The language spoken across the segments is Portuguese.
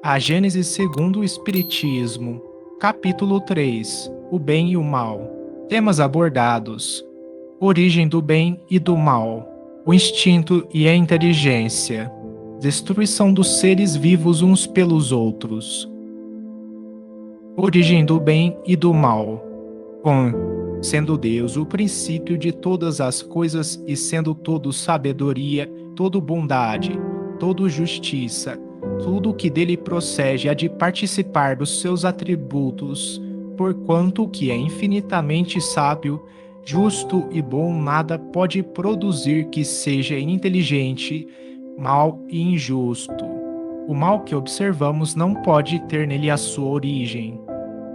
A Gênese segundo o Espiritismo, capítulo 3: O bem e o mal. Temas abordados: origem do bem e do mal, o instinto e a inteligência, destruição dos seres vivos uns pelos outros. Origem do bem e do mal. Sendo Deus o princípio de todas as coisas e sendo todo sabedoria, todo bondade, todo justiça, tudo que dele procede há de participar dos seus atributos, porquanto o que é infinitamente sábio, justo e bom nada pode produzir que seja inteligente, mal e injusto. O mal que observamos não pode ter nele a sua origem.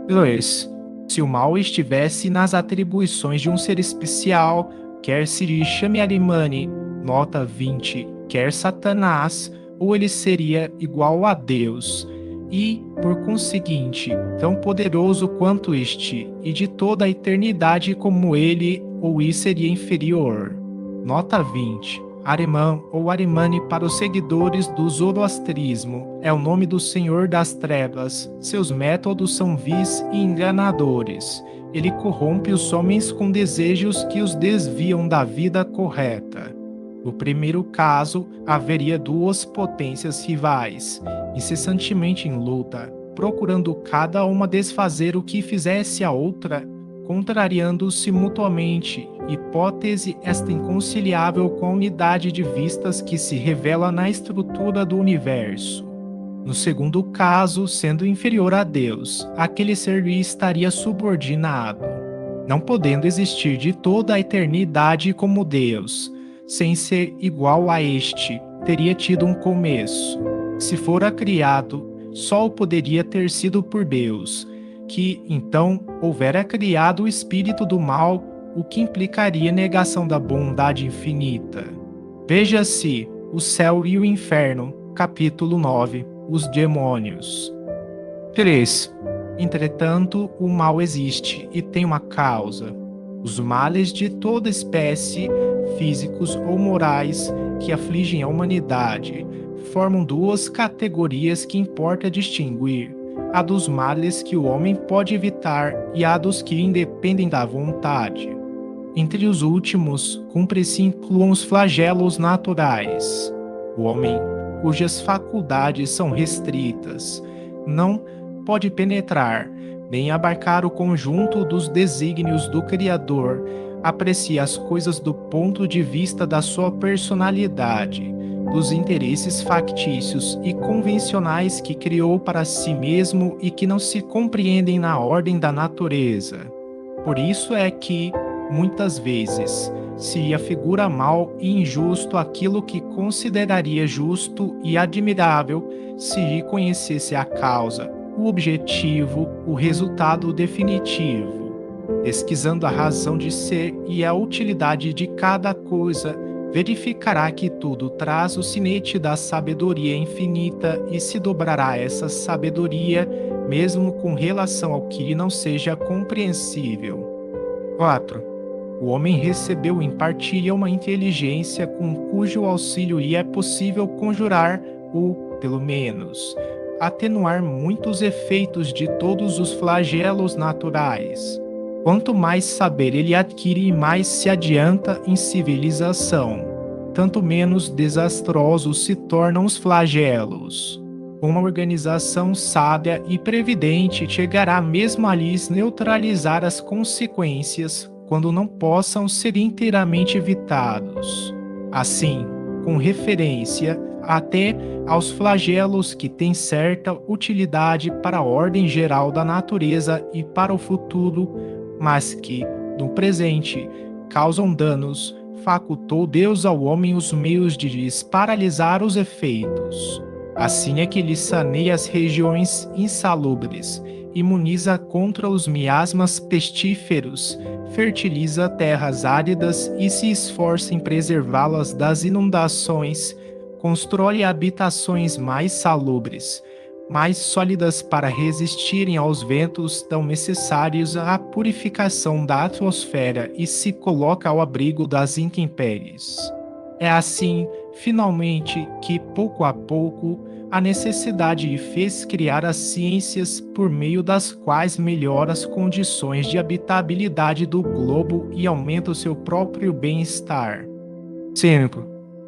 2. Se o mal estivesse nas atribuições de um ser especial, quer se lhe chame Arimane, nota 20, quer Satanás, ou ele seria igual a Deus, e, por conseguinte, tão poderoso quanto este, e de toda a eternidade como ele, ou isso seria inferior. Nota 20. Arimã ou Arimane para os seguidores do zoroastrismo é o nome do Senhor das Trevas. Seus métodos são vis e enganadores. Ele corrompe os homens com desejos que os desviam da vida correta. No primeiro caso, haveria duas potências rivais, incessantemente em luta, procurando cada uma desfazer o que fizesse a outra, contrariando-se mutuamente, hipótese esta inconciliável com a unidade de vistas que se revela na estrutura do universo. No segundo caso, sendo inferior a Deus, aquele ser lhe estaria subordinado, não podendo existir de toda a eternidade como Deus, sem ser igual a este, teria tido um começo. Se fora criado, só o poderia ter sido por Deus, que, então, houvera criado o espírito do mal, o que implicaria negação da bondade infinita. Veja-se o céu e o inferno, capítulo 9, os demônios. 3. Entretanto, o mal existe e tem uma causa. Os males de toda espécie, físicos ou morais, que afligem a humanidade, formam duas categorias que importa distinguir: a dos males que o homem pode evitar e a dos que independem da vontade. Entre os últimos, cumpre-se incluam os flagelos naturais. O homem, cujas faculdades são restritas, não pode penetrar, nem abarcar o conjunto dos desígnios do Criador, aprecia as coisas do ponto de vista da sua personalidade, dos interesses factícios e convencionais que criou para si mesmo e que não se compreendem na ordem da natureza. Por isso é que, muitas vezes, se afigura mal e injusto aquilo que consideraria justo e admirável se lhe conhecesse a causa, o objetivo, o resultado definitivo. Pesquisando a razão de ser e a utilidade de cada coisa, verificará que tudo traz o sinete da sabedoria infinita e se dobrará a essa sabedoria, mesmo com relação ao que lhe não seja compreensível. 4. O homem recebeu em partilha uma inteligência com cujo auxílio lhe é possível conjurar ou, pelo menos, atenuar muitos efeitos de todos os flagelos naturais. Quanto mais saber ele adquire, mais se adianta em civilização, tanto menos desastrosos se tornam os flagelos. Uma organização sábia e previdente chegará mesmo a lhes neutralizar as consequências quando não possam ser inteiramente evitados. Assim, com referência até aos flagelos que têm certa utilidade para a ordem geral da natureza e para o futuro, mas que, no presente, causam danos, facultou Deus ao homem os meios de lhes paralisar os efeitos. Assim é que lhe saneia as regiões insalubres, imuniza contra os miasmas pestíferos, fertiliza terras áridas e se esforça em preservá-las das inundações, constrói habitações mais salubres, mais sólidas para resistirem aos ventos tão necessários à purificação da atmosfera e se coloca ao abrigo das intempéries. É assim, finalmente, que pouco a pouco a necessidade e fez criar as ciências por meio das quais melhora as condições de habitabilidade do globo e aumenta o seu próprio bem-estar. 5.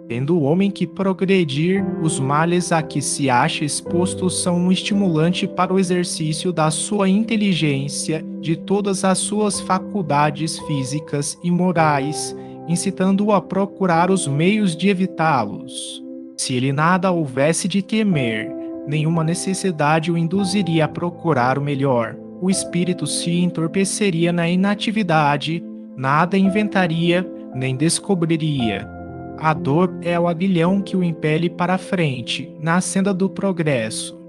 Tendo o homem que progredir, os males a que se acha exposto são um estimulante para o exercício da sua inteligência, de todas as suas faculdades físicas e morais, incitando-o a procurar os meios de evitá-los. Se ele nada houvesse de temer, nenhuma necessidade o induziria a procurar o melhor. O espírito se entorpeceria na inatividade, nada inventaria, nem descobriria. A dor é o aguilhão que o impele para a frente, na senda do progresso.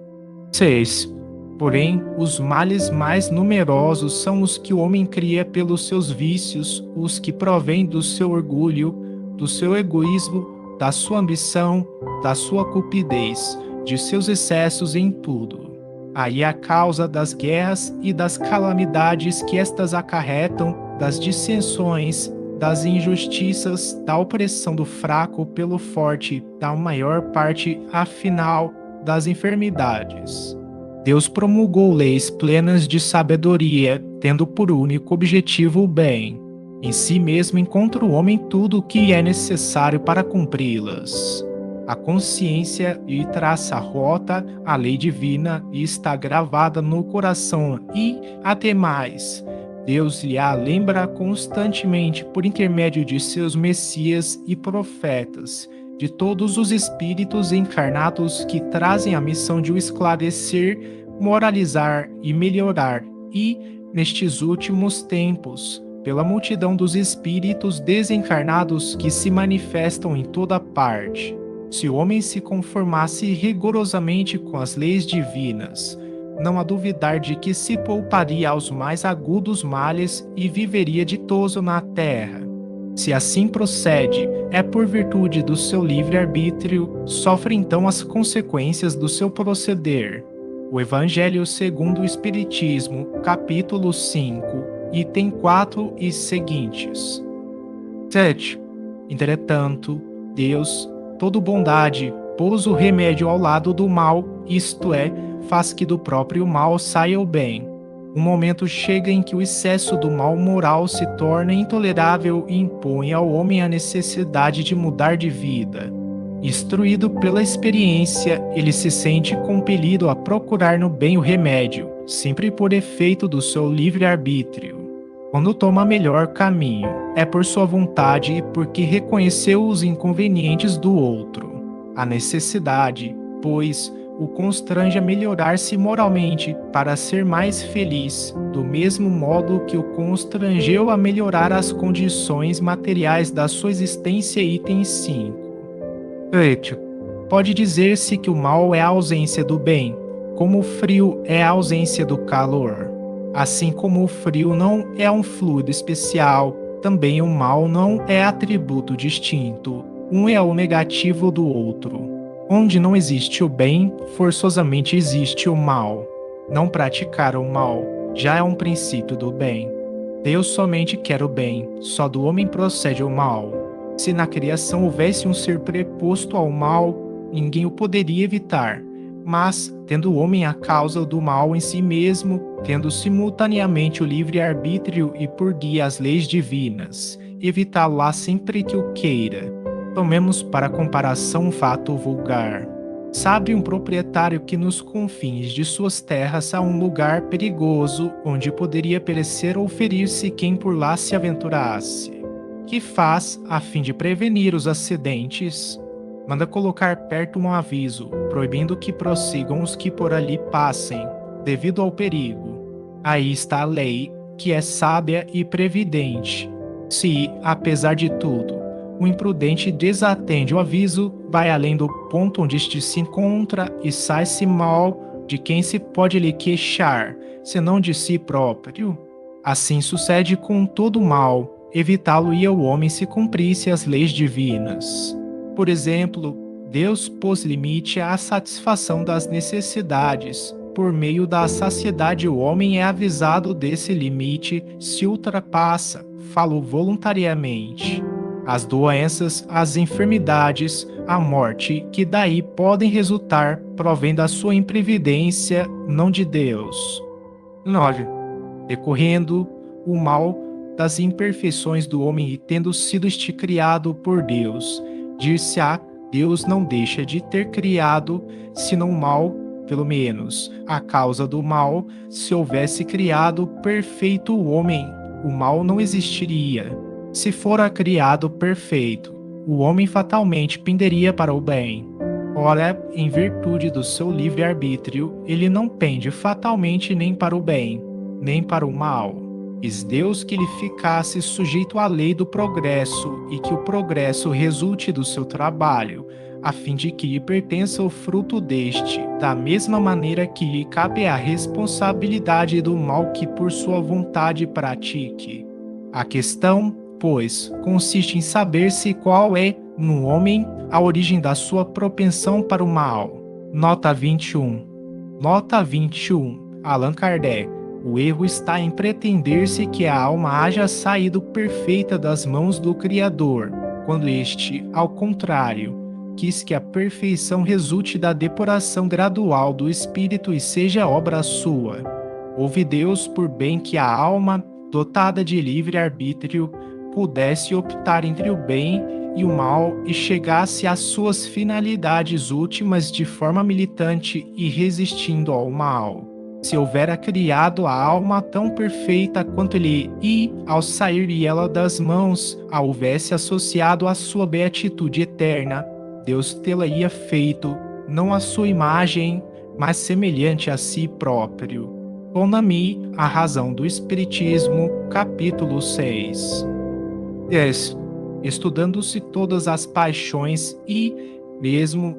6. Porém, os males mais numerosos são os que o homem cria pelos seus vícios, os que provêm do seu orgulho, do seu egoísmo, da sua ambição, da sua cupidez, de seus excessos em tudo. Aí a causa das guerras e das calamidades que estas acarretam, das dissensões, das injustiças, da opressão do fraco pelo forte, da maior parte, afinal, das enfermidades. Deus promulgou leis plenas de sabedoria, tendo por único objetivo o bem. Em si mesmo encontra o homem tudo o que é necessário para cumpri-las. A consciência lhe traça a rota, a lei divina e está gravada no coração e, até mais, Deus lhe a lembra constantemente por intermédio de seus messias e profetas, de todos os espíritos encarnados que trazem a missão de o esclarecer, moralizar e melhorar, e, nestes últimos tempos, pela multidão dos espíritos desencarnados que se manifestam em toda parte. Se o homem se conformasse rigorosamente com as leis divinas, não há duvidar de que se pouparia aos mais agudos males e viveria ditoso na terra. Se assim procede, é por virtude do seu livre-arbítrio, sofre então as consequências do seu proceder. O Evangelho segundo o Espiritismo, capítulo 5, item 4 e seguintes. 7. Entretanto, Deus, todo bondade, pôs o remédio ao lado do mal, isto é, faz que do próprio mal saia o bem. Um momento chega em que o excesso do mal moral se torna intolerável e impõe ao homem a necessidade de mudar de vida. Instruído pela experiência, ele se sente compelido a procurar no bem o remédio, sempre por efeito do seu livre-arbítrio. Quando toma melhor caminho, é por sua vontade e porque reconheceu os inconvenientes do outro. A necessidade, pois, o constrange a melhorar-se moralmente para ser mais feliz, do mesmo modo que o constrangeu a melhorar as condições materiais da sua existência. Item 5. 8. Pode dizer-se que o mal é a ausência do bem, como o frio é a ausência do calor. Assim como o frio não é um fluido especial, também o mal não é atributo distinto. Um é o negativo do outro. Onde não existe o bem, forçosamente existe o mal. Não praticar o mal já é um princípio do bem. Deus somente quer o bem, só do homem procede o mal. Se na criação houvesse um ser preposto ao mal, ninguém o poderia evitar. Mas, tendo o homem a causa do mal em si mesmo, tendo simultaneamente o livre-arbítrio e por guia as leis divinas, evitá-lo-á sempre que o queira. Tomemos para comparação um fato vulgar. Sabe um proprietário que nos confins de suas terras há um lugar perigoso onde poderia perecer ou ferir-se quem por lá se aventurasse. Que faz a fim de prevenir os acidentes? Manda colocar perto um aviso, proibindo que prossigam os que por ali passem, devido ao perigo. Aí está a lei, que é sábia e previdente. Se, apesar de tudo, o imprudente desatende o aviso, vai além do ponto onde este se encontra e sai-se mal, de quem se pode lhe queixar, senão de si próprio? Assim sucede com todo o mal, evitá-lo-ia o homem se cumprisse as leis divinas. Por exemplo, Deus pôs limite à satisfação das necessidades. Por meio da saciedade o homem é avisado desse limite, se ultrapassa, falou voluntariamente. as doenças, as enfermidades, a morte, que daí podem resultar provém da sua imprevidência, não de Deus. 9. Decorrendo o mal das imperfeições do homem e tendo sido este criado por Deus, dir-se-á, Deus não deixa de ter criado, senão o mal, pelo menos, a causa do mal, se houvesse criado perfeito o homem, o mal não existiria. Se fora criado perfeito, o homem fatalmente penderia para o bem. Ora, em virtude do seu livre-arbítrio, ele não pende fatalmente nem para o bem, nem para o mal. Quis Deus que ele ficasse sujeito à lei do progresso e que o progresso resulte do seu trabalho, a fim de que lhe pertença o fruto deste, da mesma maneira que lhe cabe a responsabilidade do mal que por sua vontade pratique. A questão, pois, consiste em saber-se qual é, no homem, a origem da sua propensão para o mal. Nota 21. Nota 21. Allan Kardec. O erro está em pretender-se que a alma haja saído perfeita das mãos do Criador, quando este, ao contrário, quis que a perfeição resulte da depuração gradual do espírito e seja obra sua. Houve Deus por bem que a alma, dotada de livre-arbítrio, pudesse optar entre o bem e o mal e chegasse às suas finalidades últimas de forma militante e resistindo ao mal. Se houvera criado a alma tão perfeita quanto ele e, ao sair ela das mãos, a houvesse associado à sua beatitude eterna, Deus tê-la-ia feito, não à sua imagem, mas semelhante a si próprio. Bonamy, A Razão do Espiritismo, capítulo 6. 10. Estudando-se todas as paixões e, mesmo,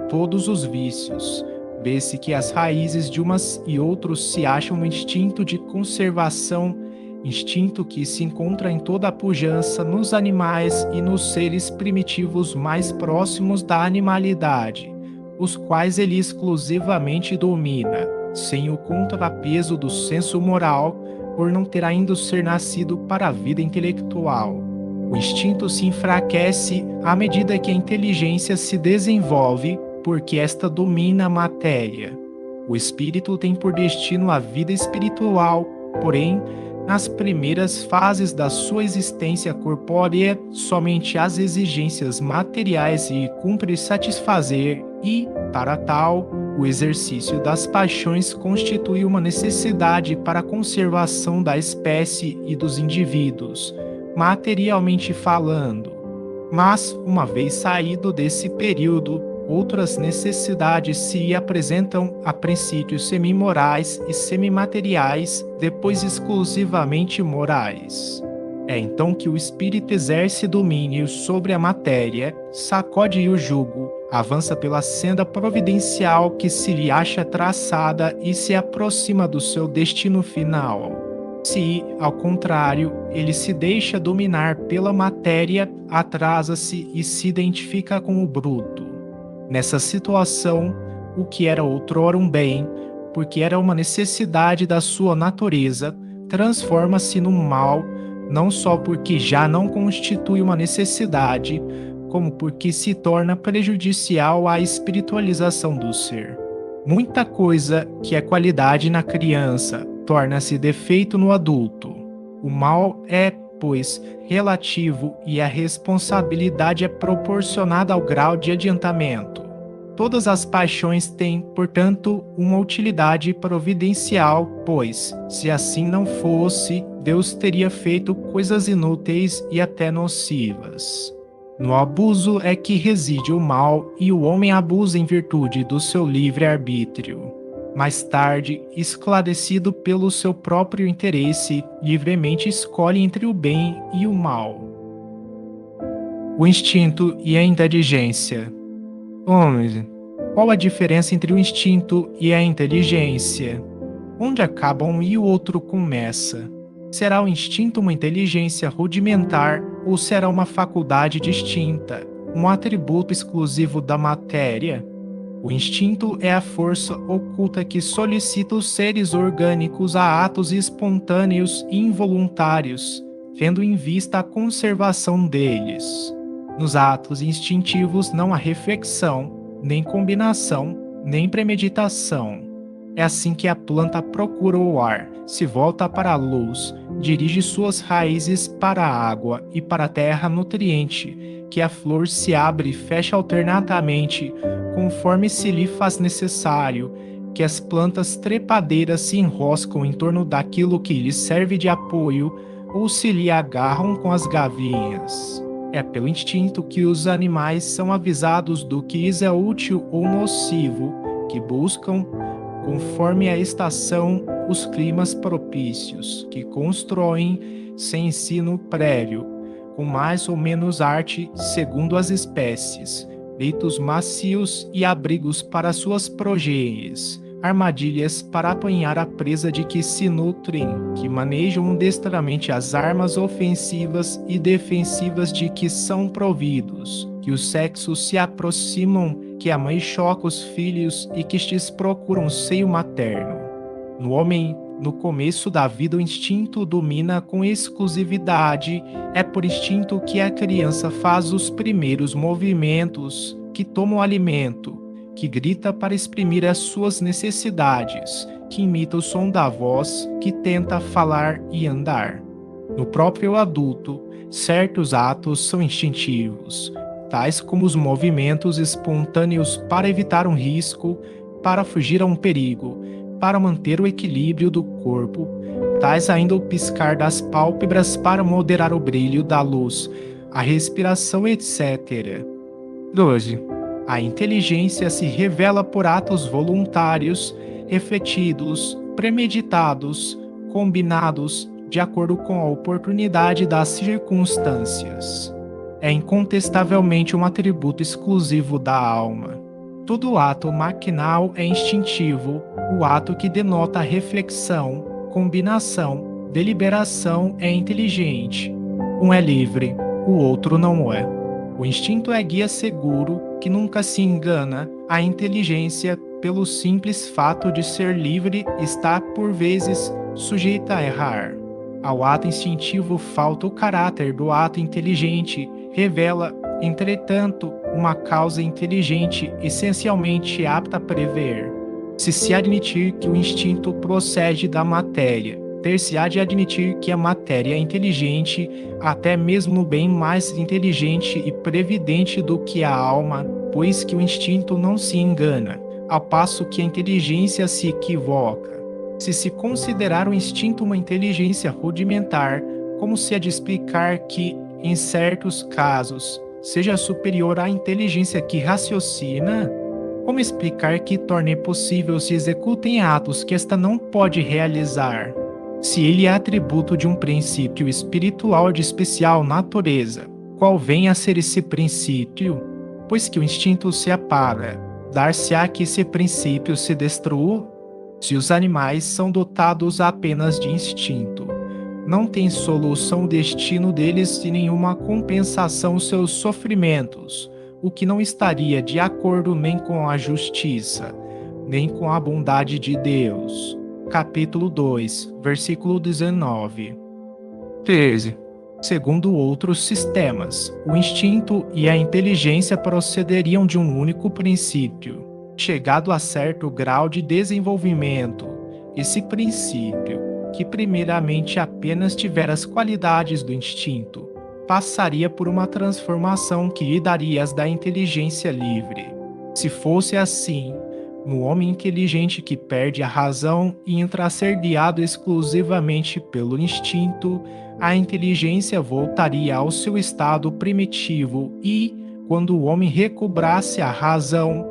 todos os vícios, vê-se que as raízes de umas e outros se acham no instinto de conservação, instinto que se encontra em toda a pujança nos animais e nos seres primitivos mais próximos da animalidade, os quais ele exclusivamente domina, sem o contrapeso do senso moral, por não ter ainda ser nascido para a vida intelectual. O instinto se enfraquece à medida que a inteligência se desenvolve, porque esta domina a matéria. O espírito tem por destino a vida espiritual, porém, nas primeiras fases da sua existência corpórea, somente as exigências materiais lhe cumpre satisfazer e, para tal, o exercício das paixões constitui uma necessidade para a conservação da espécie e dos indivíduos, materialmente falando. Mas, uma vez saído desse período, outras necessidades se apresentam a princípio semimorais e semimateriais, depois exclusivamente morais. É então que o espírito exerce domínio sobre a matéria, sacode o jugo, avança pela senda providencial que se lhe acha traçada e se aproxima do seu destino final. Se, ao contrário, ele se deixa dominar pela matéria, atrasa-se e se identifica com o bruto. Nessa situação, o que era outrora um bem, porque era uma necessidade da sua natureza, transforma-se num mal, não só porque já não constitui uma necessidade, como porque se torna prejudicial à espiritualização do ser. Muita coisa que é qualidade na criança torna-se defeito no adulto. O mal é, pois, relativo e a responsabilidade é proporcionada ao grau de adiantamento. Todas as paixões têm, portanto, uma utilidade providencial, pois, se assim não fosse, Deus teria feito coisas inúteis e até nocivas. No abuso é que reside o mal e o homem abusa em virtude do seu livre-arbítrio. Mais tarde, esclarecido pelo seu próprio interesse, livremente escolhe entre o bem e o mal. O instinto e a inteligência. 11. Qual a diferença entre o instinto e a inteligência? Onde acaba um e o outro começa? Será o instinto uma inteligência rudimentar ou será uma faculdade distinta, um atributo exclusivo da matéria? O instinto é a força oculta que solicita os seres orgânicos a atos espontâneos e involuntários, tendo em vista a conservação deles. Nos atos instintivos não há reflexão, nem combinação, nem premeditação. É assim que a planta procura o ar, se volta para a luz, dirige suas raízes para a água e para a terra nutriente, que a flor se abre e fecha alternadamente, conforme se lhe faz necessário, que as plantas trepadeiras se enroscam em torno daquilo que lhes serve de apoio ou se lhe agarram com as gavinhas. É pelo instinto que os animais são avisados do que lhes é útil ou nocivo, que buscam, conforme a estação, os climas propícios, que constroem, sem ensino prévio, com mais ou menos arte, segundo as espécies, leitos macios e abrigos para suas progênies, armadilhas para apanhar a presa de que se nutrem, que manejam destramente as armas ofensivas e defensivas de que são providos, que os sexos se aproximam, que a mãe choca os filhos e que estes procuram seio materno. No homem, no começo da vida, o instinto domina com exclusividade. É por instinto que a criança faz os primeiros movimentos, que toma o alimento, que grita para exprimir as suas necessidades, que imita o som da voz, que tenta falar e andar. No próprio adulto, certos atos são instintivos, tais como os movimentos espontâneos para evitar um risco, para fugir a um perigo, para manter o equilíbrio do corpo, tais ainda o piscar das pálpebras para moderar o brilho da luz, a respiração, etc. 12. A inteligência se revela por atos voluntários, refletidos, premeditados, combinados, de acordo com a oportunidade das circunstâncias. É incontestavelmente um atributo exclusivo da alma. Todo ato maquinal é instintivo, o ato que denota reflexão, combinação, deliberação é inteligente. Um é livre, o outro não é. O instinto é guia seguro, que nunca se engana. A inteligência, pelo simples fato de ser livre, está, por vezes, sujeita a errar. Ao ato instintivo falta o caráter do ato inteligente, revela, entretanto, uma causa inteligente essencialmente apta a prever. Se admitir que o instinto procede da matéria, ter-se-á de admitir que a matéria é inteligente, até mesmo bem mais inteligente e previdente do que a alma, pois que o instinto não se engana, ao passo que a inteligência se equivoca. Se considerar o instinto uma inteligência rudimentar, como se é de explicar que, em certos casos, seja superior à inteligência que raciocina? Como explicar que torne possível se executem atos que esta não pode realizar? Se ele é atributo de um princípio espiritual de especial natureza, qual vem a ser esse princípio? Pois que o instinto se apaga, dar-se-á que esse princípio se destrua? Se os animais são dotados apenas de instinto, não tem solução o destino deles e nenhuma compensação os seus sofrimentos, o que não estaria de acordo nem com a justiça, nem com a bondade de Deus. Capítulo 2, versículo 19. 13. Segundo outros sistemas, o instinto e a inteligência procederiam de um único princípio. Chegado a certo grau de desenvolvimento, esse princípio, que primeiramente apenas tiver as qualidades do instinto, passaria por uma transformação que lhe daria as da inteligência livre. Se fosse assim, no homem inteligente que perde a razão e entra a ser guiado exclusivamente pelo instinto, a inteligência voltaria ao seu estado primitivo e, quando o homem recobrasse a razão,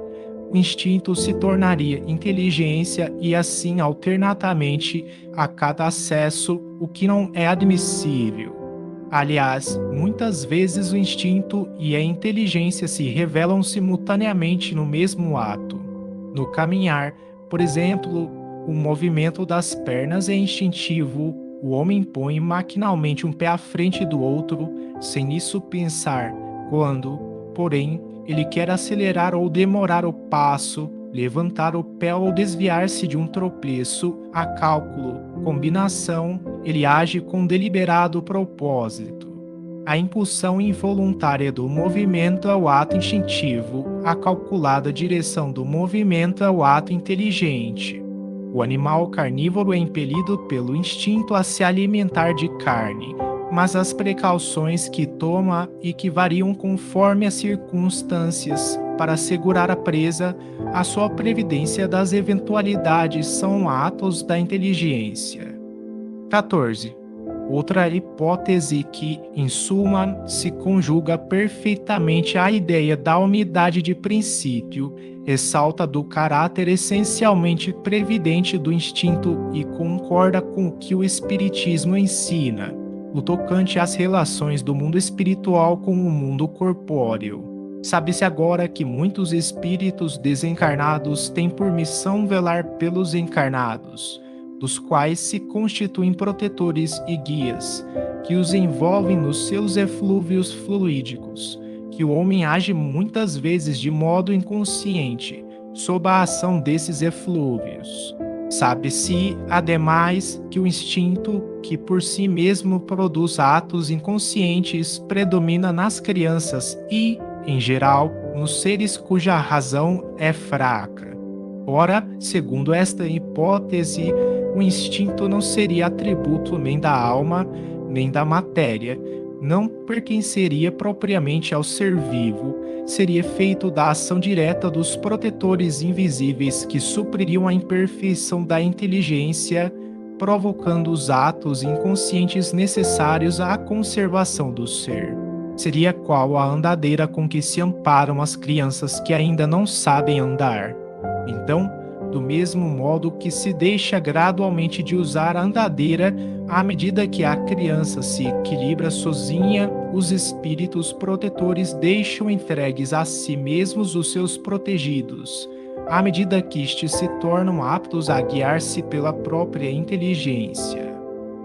o instinto se tornaria inteligência e assim alternadamente a cada acesso, o que não é admissível. Aliás, muitas vezes o instinto e a inteligência se revelam simultaneamente no mesmo ato. No caminhar, por exemplo, o movimento das pernas é instintivo, o homem põe maquinalmente um pé à frente do outro, sem nisso pensar, quando, porém, ele quer acelerar ou demorar o passo, levantar o pé ou desviar-se de um tropeço, há cálculo, combinação, ele age com deliberado propósito. A impulsão involuntária do movimento é o ato instintivo, a calculada direção do movimento é o ato inteligente. O animal carnívoro é impelido pelo instinto a se alimentar de carne, mas as precauções que toma e que variam conforme as circunstâncias para assegurar a presa, a sua previdência das eventualidades são atos da inteligência. 14. Outra hipótese que, em suma, se conjuga perfeitamente à ideia da unidade de princípio, ressalta do caráter essencialmente previdente do instinto e concorda com o que o Espiritismo ensina, no tocante às relações do mundo espiritual com o mundo corpóreo. Sabe-se agora que muitos espíritos desencarnados têm por missão velar pelos encarnados, dos quais se constituem protetores e guias, que os envolvem nos seus eflúvios fluídicos, que o homem age muitas vezes de modo inconsciente, sob a ação desses eflúvios. Sabe-se, ademais, que o instinto, que por si mesmo produz atos inconscientes, predomina nas crianças e, em geral, nos seres cuja razão é fraca. Ora, segundo esta hipótese, o instinto não seria atributo nem da alma, nem da matéria, não pertenceria propriamente ao ser vivo, seria feito da ação direta dos protetores invisíveis que supririam a imperfeição da inteligência, provocando os atos inconscientes necessários à conservação do ser. Seria qual a andadeira com que se amparam as crianças que ainda não sabem andar. Então, do mesmo modo que se deixa gradualmente de usar a andadeira, à medida que a criança se equilibra sozinha, os espíritos protetores deixam entregues a si mesmos os seus protegidos, à medida que estes se tornam aptos a guiar-se pela própria inteligência.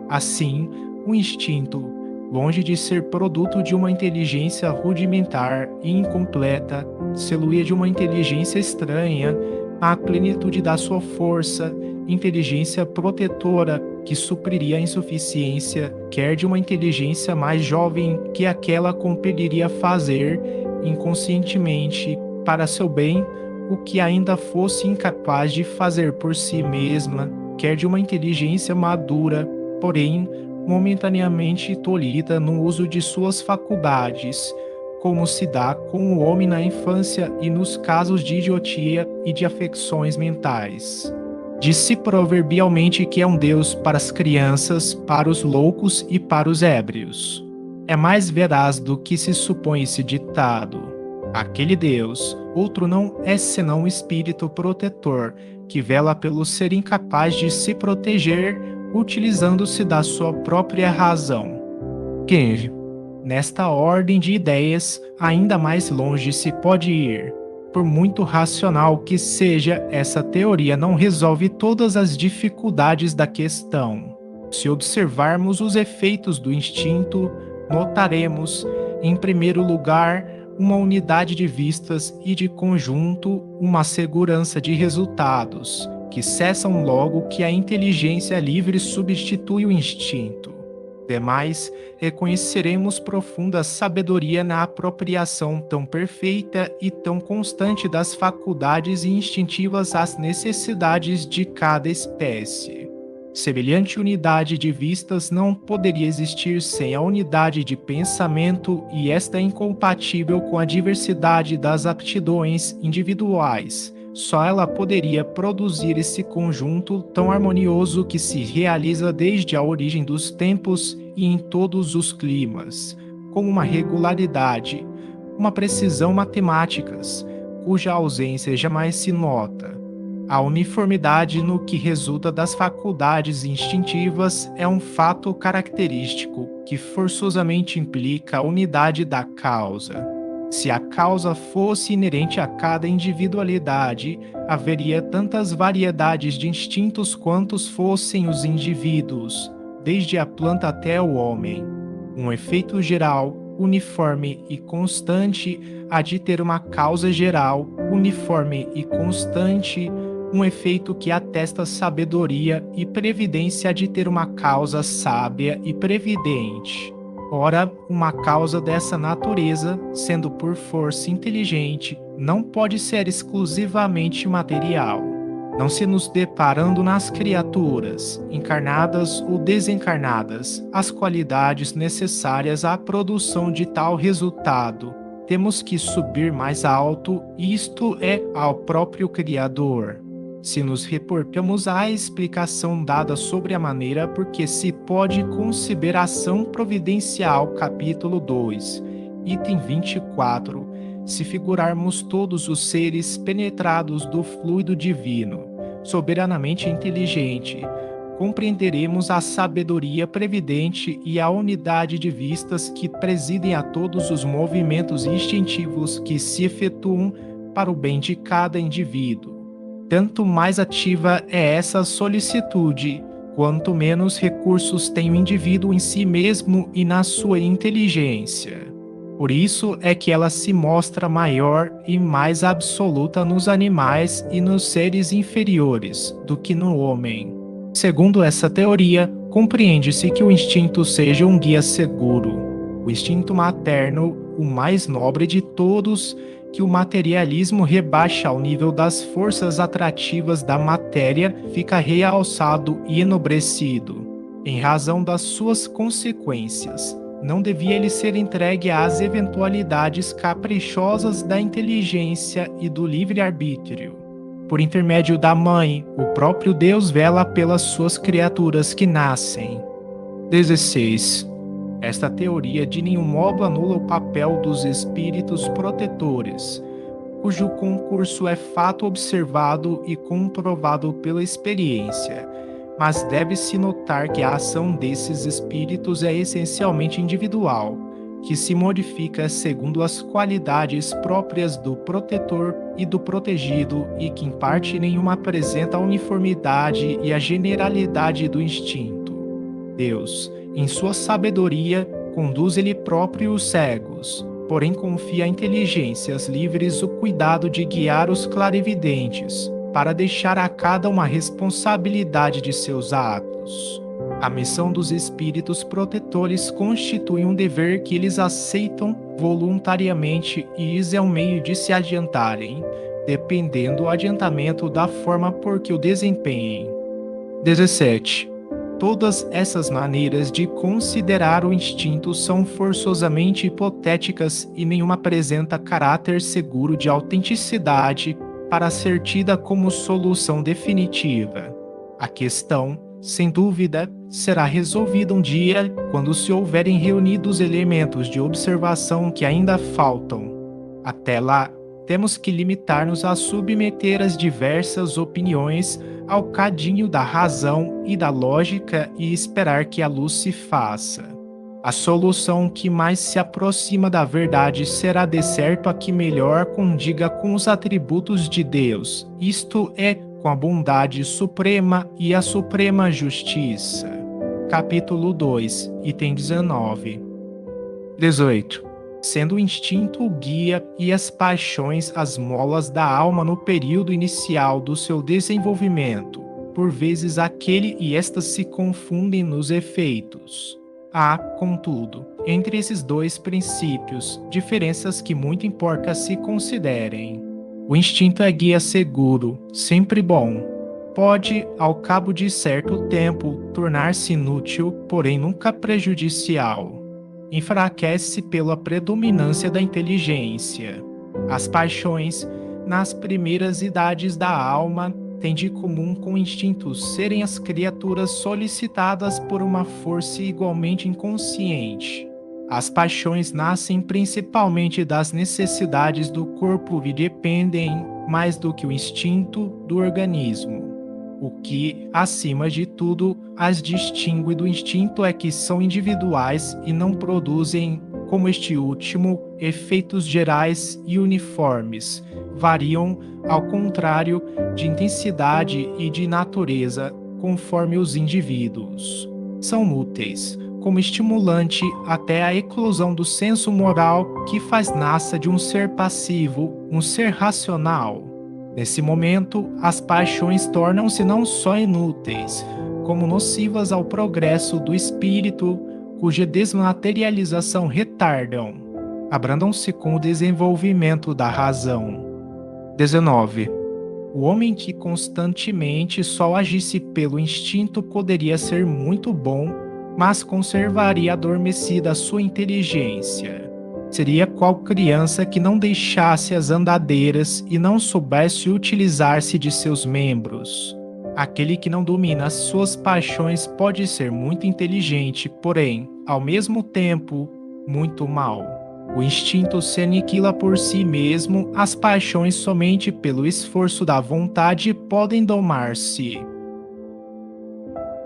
Assim, o instinto, longe de ser produto de uma inteligência rudimentar e incompleta, celui de uma inteligência estranha, à plenitude da sua força, inteligência protetora que supriria a insuficiência, quer de uma inteligência mais jovem que aquela compeliria a fazer, inconscientemente, para seu bem, o que ainda fosse incapaz de fazer por si mesma, quer de uma inteligência madura, porém, momentaneamente tolhida no uso de suas faculdades, como se dá com o homem na infância e nos casos de idiotia e de afecções mentais. Diz-se proverbialmente que é um Deus para as crianças, para os loucos e para os ébrios. É mais veraz do que se supõe esse ditado. Aquele Deus, outro não é senão um espírito protetor, que vela pelo ser incapaz de se proteger, utilizando-se da sua própria razão. 15. Nesta ordem de ideias, ainda mais longe se pode ir. Por muito racional que seja, essa teoria não resolve todas as dificuldades da questão. Se observarmos os efeitos do instinto, notaremos, em primeiro lugar, uma unidade de vistas e de conjunto, uma segurança de resultados, que cessam logo que a inteligência livre substitui o instinto. Demais, reconheceremos profunda sabedoria na apropriação tão perfeita e tão constante das faculdades instintivas às necessidades de cada espécie. Semelhante unidade de vistas não poderia existir sem a unidade de pensamento, e esta é incompatível com a diversidade das aptidões individuais. Só ela poderia produzir esse conjunto tão harmonioso que se realiza desde a origem dos tempos e em todos os climas, com uma regularidade, uma precisão matemáticas, cuja ausência jamais se nota. A uniformidade no que resulta das faculdades instintivas é um fato característico que forçosamente implica a unidade da causa. Se a causa fosse inerente a cada individualidade, haveria tantas variedades de instintos quantos fossem os indivíduos, desde a planta até o homem. Um efeito geral, uniforme e constante, há de ter uma causa geral, uniforme e constante, um efeito que atesta sabedoria e previdência de ter uma causa sábia e previdente. Ora, uma causa dessa natureza, sendo por força inteligente, não pode ser exclusivamente material. Não se nos deparando nas criaturas, encarnadas ou desencarnadas, as qualidades necessárias à produção de tal resultado, temos que subir mais alto, isto é, ao próprio Criador. Se nos reportamos à explicação dada sobre a maneira por que se pode conceber ação providencial, capítulo 2, item 24, se figurarmos todos os seres penetrados do fluido divino, soberanamente inteligente, compreenderemos a sabedoria previdente e a unidade de vistas que presidem a todos os movimentos instintivos que se efetuam para o bem de cada indivíduo. Tanto mais ativa é essa solicitude, quanto menos recursos tem o indivíduo em si mesmo e na sua inteligência. Por isso é que ela se mostra maior e mais absoluta nos animais e nos seres inferiores do que no homem. Segundo essa teoria, compreende-se que o instinto seja um guia seguro. O instinto materno, o mais nobre de todos, que o materialismo rebaixa ao nível das forças atrativas da matéria, fica realçado e enobrecido, em razão das suas consequências. Não devia ele ser entregue às eventualidades caprichosas da inteligência e do livre-arbítrio. Por intermédio da mãe, o próprio Deus vela pelas suas criaturas que nascem. 16. Esta teoria de nenhum modo anula o papel dos espíritos protetores, cujo concurso é fato observado e comprovado pela experiência, mas deve-se notar que a ação desses espíritos é essencialmente individual, que se modifica segundo as qualidades próprias do protetor e do protegido e que em parte nenhuma apresenta a uniformidade e a generalidade do instinto. Deus, em sua sabedoria, conduz ele próprio os cegos, porém confia a inteligências livres o cuidado de guiar os clarividentes, para deixar a cada uma responsabilidade de seus atos. A missão dos espíritos protetores constitui um dever que eles aceitam voluntariamente e isso é um meio de se adiantarem, dependendo do adiantamento da forma por que o desempenhem. 17. Todas essas maneiras de considerar o instinto são forçosamente hipotéticas e nenhuma apresenta caráter seguro de autenticidade para ser tida como solução definitiva. A questão, sem dúvida, será resolvida um dia quando se houverem reunidos elementos de observação que ainda faltam. Até lá, temos que limitar-nos a submeter as diversas opiniões ao cadinho da razão e da lógica e esperar que a luz se faça. A solução que mais se aproxima da verdade será de certo a que melhor condiga com os atributos de Deus, isto é, com a bondade suprema e a suprema justiça. Capítulo 2, item 19. 18. Sendo o instinto o guia e as paixões as molas da alma no período inicial do seu desenvolvimento, por vezes aquele e estas se confundem nos efeitos. Há, contudo, entre esses dois princípios, diferenças que muito importa se considerem. O instinto é guia seguro, sempre bom. Pode, ao cabo de certo tempo, tornar-se inútil, porém nunca prejudicial. Enfraquece pela predominância da inteligência. As paixões, nas primeiras idades da alma, têm de comum com o instinto serem as criaturas solicitadas por uma força igualmente inconsciente. As paixões nascem principalmente das necessidades do corpo e dependem, mais do que o instinto, do organismo. O que, acima de tudo, as distingue do instinto é que são individuais e não produzem, como este último, efeitos gerais e uniformes. Variam, ao contrário, de intensidade e de natureza, conforme os indivíduos. São úteis, como estimulante até a eclosão do senso moral que faz nascer de um ser passivo, um ser racional. Nesse momento, as paixões tornam-se não só inúteis, como nocivas ao progresso do espírito, cuja desmaterialização retardam, abrandam-se com o desenvolvimento da razão. 19. O homem que constantemente só agisse pelo instinto poderia ser muito bom, mas conservaria adormecida a sua inteligência. Seria qual criança que não deixasse as andadeiras e não soubesse utilizar-se de seus membros. Aquele que não domina as suas paixões pode ser muito inteligente, porém, ao mesmo tempo, muito mau. O instinto se aniquila por si mesmo, as paixões somente pelo esforço da vontade podem domar-se.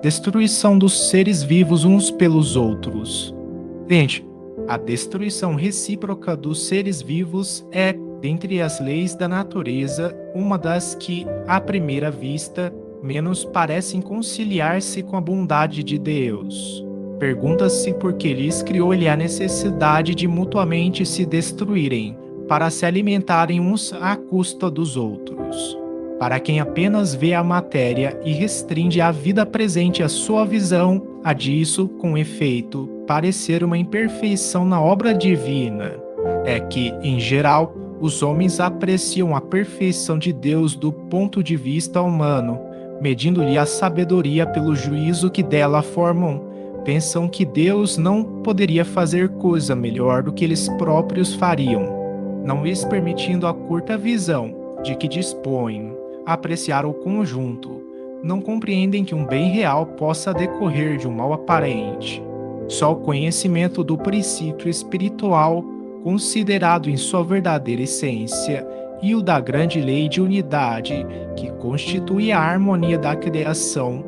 Destruição dos seres vivos uns pelos outros. Gente, a destruição recíproca dos seres vivos é, dentre as leis da natureza, uma das que, à primeira vista, menos parecem conciliar-se com a bondade de Deus. Pergunta-se por que lhes criou-lhe a necessidade de mutuamente se destruírem, para se alimentarem uns à custa dos outros. Para quem apenas vê a matéria e restringe a vida presente à sua visão, há disso, com efeito, parecer uma imperfeição na obra divina. É que, em geral, os homens apreciam a perfeição de Deus do ponto de vista humano, medindo-lhe a sabedoria pelo juízo que dela formam. Pensam que Deus não poderia fazer coisa melhor do que eles próprios fariam, não lhes permitindo a curta visão de que dispõem apreciar o conjunto. Não compreendem que um bem real possa decorrer de um mal aparente. Só o conhecimento do princípio espiritual, considerado em sua verdadeira essência, e o da grande lei de unidade, que constitui a harmonia da criação,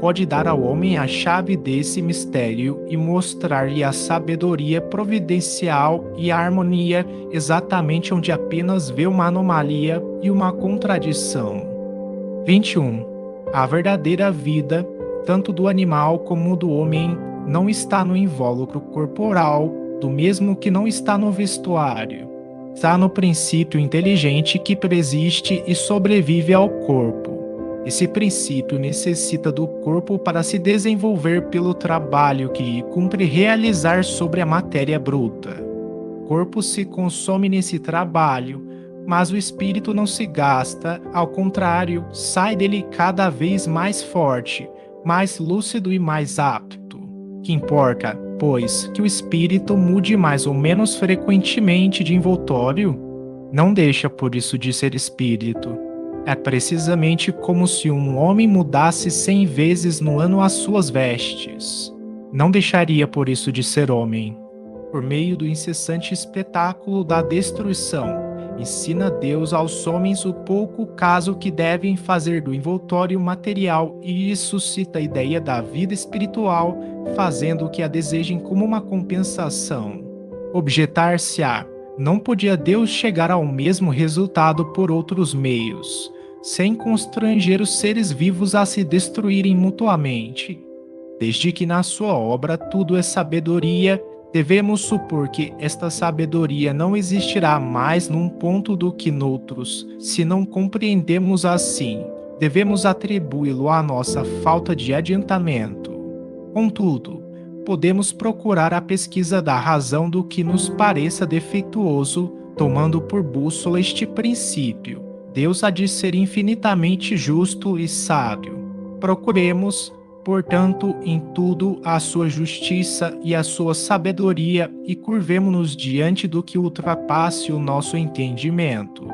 pode dar ao homem a chave desse mistério e mostrar-lhe a sabedoria providencial e a harmonia exatamente onde apenas vê uma anomalia e uma contradição. 21. A verdadeira vida, tanto do animal como do homem, não está no invólucro corporal, do mesmo que não está no vestuário. Está no princípio inteligente que persiste e sobrevive ao corpo. Esse princípio necessita do corpo para se desenvolver pelo trabalho que cumpre realizar sobre a matéria bruta. O corpo se consome nesse trabalho, mas o espírito não se gasta, ao contrário, sai dele cada vez mais forte, mais lúcido e mais apto. Que importa, pois, que o espírito mude mais ou menos frequentemente de envoltório? Não deixa por isso de ser espírito. É precisamente como se um homem mudasse 100 vezes no ano as suas vestes. Não deixaria por isso de ser homem. Por meio do incessante espetáculo da destruição, ensina Deus aos homens o pouco caso que devem fazer do envoltório material e suscita a ideia da vida espiritual, fazendo o que a desejem como uma compensação. Objetar-se-á: não podia Deus chegar ao mesmo resultado por outros meios, sem constranger os seres vivos a se destruírem mutuamente. Desde que na sua obra tudo é sabedoria, devemos supor que esta sabedoria não existirá mais num ponto do que noutros. Se não compreendemos assim, devemos atribuí-lo à nossa falta de adiantamento. Contudo, podemos procurar a pesquisa da razão do que nos pareça defeituoso, tomando por bússola este princípio. Deus há de ser infinitamente justo e sábio. Procuremos, portanto, em tudo a sua justiça e a sua sabedoria e curvemo-nos diante do que ultrapasse o nosso entendimento.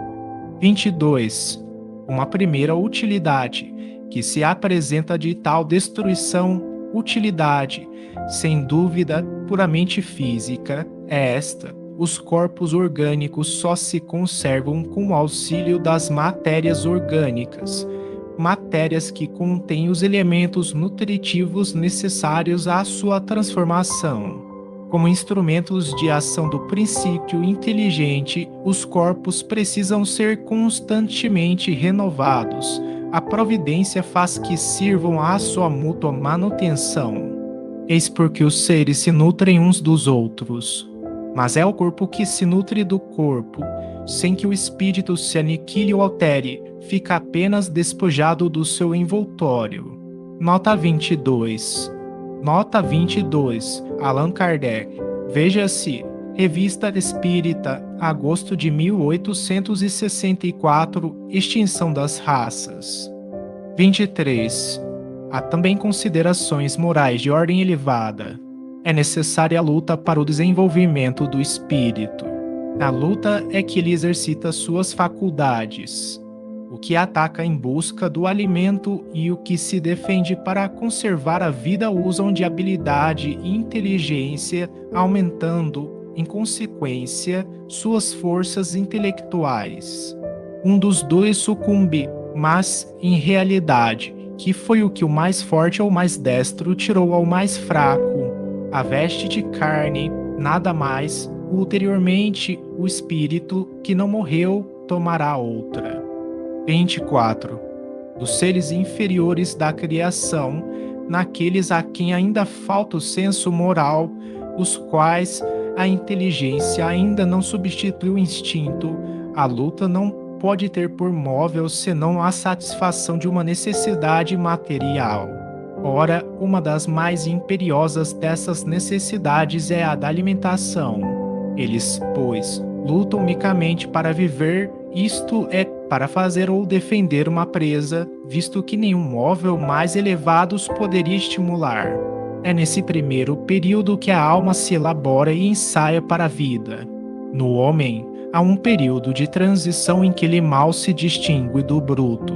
22. Uma primeira utilidade, que se apresenta de tal destruição, utilidade, sem dúvida, puramente física, é esta: os corpos orgânicos só se conservam com o auxílio das matérias orgânicas, matérias que contêm os elementos nutritivos necessários à sua transformação. Como instrumentos de ação do princípio inteligente, os corpos precisam ser constantemente renovados. A providência faz que sirvam à sua mútua manutenção. Eis porque os seres se nutrem uns dos outros. Mas é o corpo que se nutre do corpo, sem que o espírito se aniquile ou altere, fica apenas despojado do seu envoltório. Nota 22. Nota 22. Allan Kardec. Veja-se. Revista Espírita, agosto de 1864, Extinção das Raças. 23. Há também considerações morais de ordem elevada. É necessária a luta para o desenvolvimento do espírito. A luta é que ele exercita suas faculdades, o que ataca em busca do alimento e o que se defende para conservar a vida usam de habilidade e inteligência, aumentando, em consequência, suas forças intelectuais. Um dos dois sucumbe, mas, em realidade, que foi o que o mais forte ou mais destro tirou ao mais fraco, a veste de carne, nada mais, ulteriormente o espírito que não morreu tomará outra. 24. Dos seres inferiores da criação, naqueles a quem ainda falta o senso moral, os quais a inteligência ainda não substitui o instinto, a luta não pode ter por móvel senão a satisfação de uma necessidade material. Ora, uma das mais imperiosas dessas necessidades é a da alimentação. Eles, pois, lutam unicamente para viver, isto é, para fazer ou defender uma presa, visto que nenhum móvel mais elevado os poderia estimular. É nesse primeiro período que a alma se elabora e ensaia para a vida. No homem, há um período de transição em que ele mal se distingue do bruto.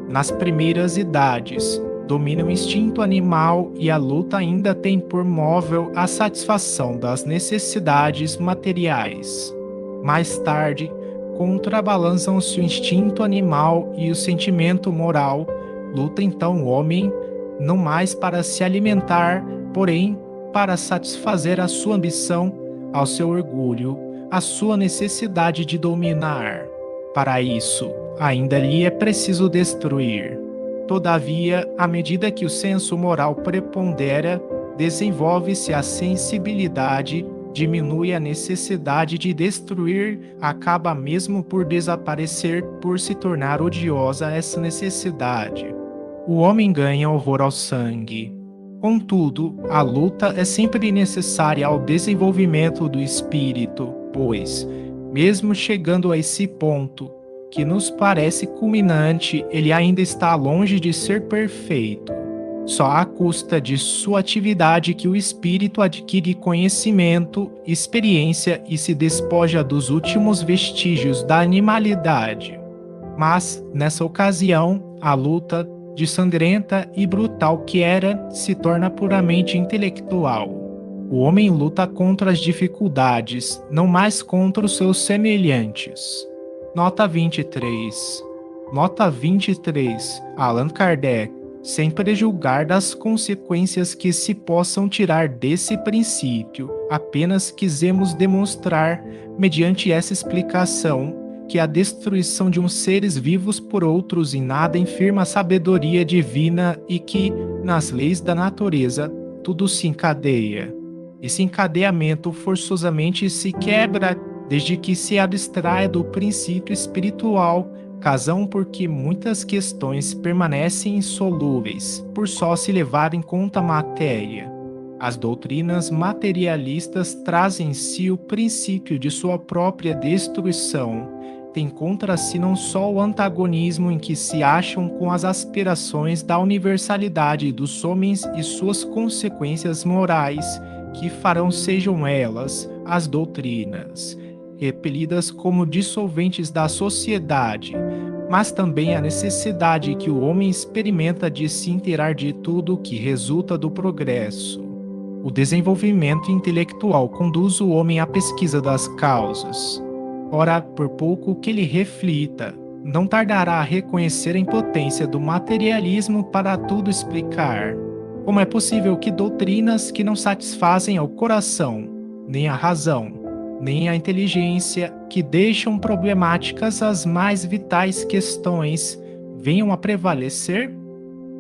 Nas primeiras idades, domina o instinto animal e a luta ainda tem por móvel a satisfação das necessidades materiais. Mais tarde, contrabalançam-se o instinto animal e o sentimento moral. Luta então o homem, não mais para se alimentar, porém para satisfazer a sua ambição, ao seu orgulho, a sua necessidade de dominar. Para isso, ainda lhe é preciso destruir. Todavia, à medida que o senso moral prepondera, desenvolve-se a sensibilidade, diminui a necessidade de destruir, acaba mesmo por desaparecer, por se tornar odiosa essa necessidade. O homem ganha horror ao sangue. Contudo, a luta é sempre necessária ao desenvolvimento do espírito, pois, mesmo chegando a esse ponto, que nos parece culminante, ele ainda está longe de ser perfeito. Só à custa de sua atividade que o espírito adquire conhecimento, experiência e se despoja dos últimos vestígios da animalidade. Mas, nessa ocasião, a luta, de sangrenta e brutal que era, se torna puramente intelectual. O homem luta contra as dificuldades, não mais contra os seus semelhantes. Nota 23. Nota 23. Allan Kardec. Sem prejulgar das consequências que se possam tirar desse princípio, apenas quisemos demonstrar, mediante essa explicação, que a destruição de uns seres vivos por outros em nada infirma a sabedoria divina e que, nas leis da natureza, tudo se encadeia. Esse encadeamento forçosamente se quebra desde que se abstraia do princípio espiritual, razão por que muitas questões permanecem insolúveis, por só se levar em conta a matéria. As doutrinas materialistas trazem em si o princípio de sua própria destruição, tem contra si não só o antagonismo em que se acham com as aspirações da universalidade dos homens e suas consequências morais, que farão sejam elas, as doutrinas, repelidas como dissolventes da sociedade, mas também a necessidade que o homem experimenta de se inteirar de tudo que resulta do progresso. O desenvolvimento intelectual conduz o homem à pesquisa das causas. Ora, por pouco que ele reflita, não tardará a reconhecer a impotência do materialismo para tudo explicar. Como é possível que doutrinas que não satisfazem ao coração, nem a razão, nem a inteligência, que deixam problemáticas as mais vitais questões, venham a prevalecer?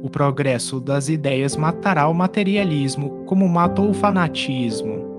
O progresso das ideias matará o materialismo, como matou o fanatismo.